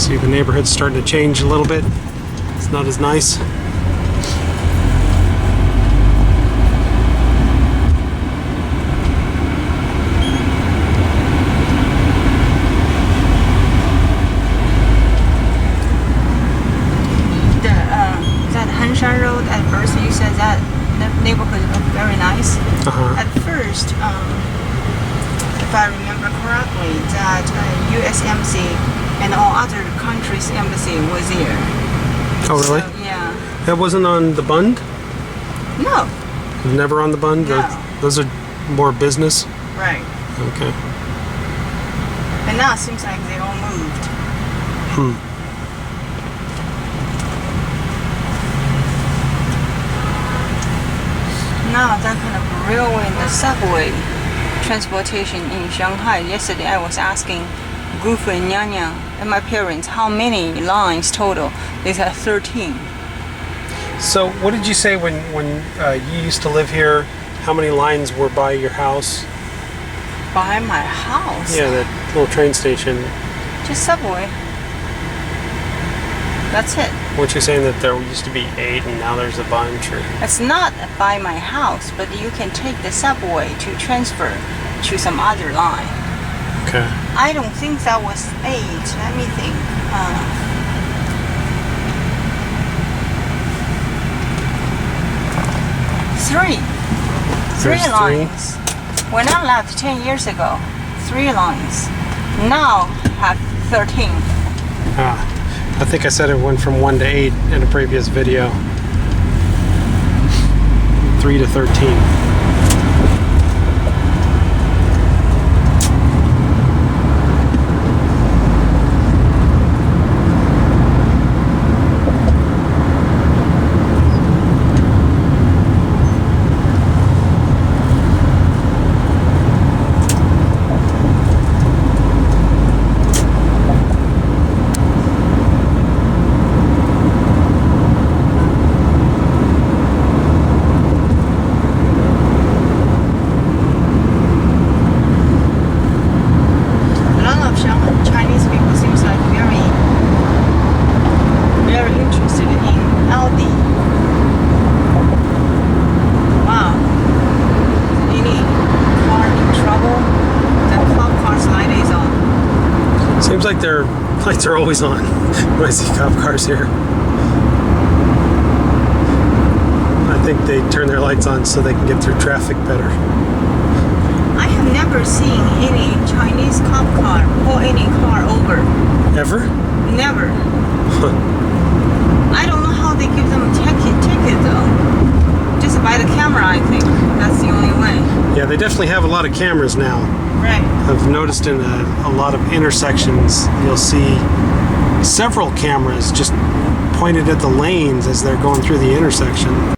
See, the neighborhood's starting to change a little bit. It's not as nice. Shanghai Road, at first you said that neighborhood looked very nice. At first, if I remember correctly, that U.S. embassy and all other countries' embassy was here. Oh, really? So, yeah. That wasn't on the Bund? No. Never on the Bund? No. Those are more business? Right. Okay. And now it seems like they all moved. Now that kind of railway and the subway transportation in Shanghai. Yesterday I was asking Gufu and Nyanya and my parents how many lines total. They said 13. So what did you say when you used to live here? How many lines were by your house? By my house? Yeah, that little train station. Just subway. That's it. Weren't you saying that there used to be 8 and now there's a bunch? Or? It's not by my house, but you can take the subway to transfer to some other line. Okay. I don't think that was 8. Let me think. 3. 3 lines. When I left 10 years ago, 3 lines. Now have 13. I think I said it went from 1 to 8 in a previous video. 3 to 13. Seems like their lights are always on when I see cop cars here. I think they turn their lights on so they can get through traffic better. I have never seen any Chinese cop car pull any car over. Ever? Never. I don't know how they give them a ticket though. Just by the camera, I think. That's the only way. Yeah, they definitely have a lot of cameras now. Right. I've noticed in a lot of intersections, you'll see several cameras just pointed at the lanes as they're going through the intersection.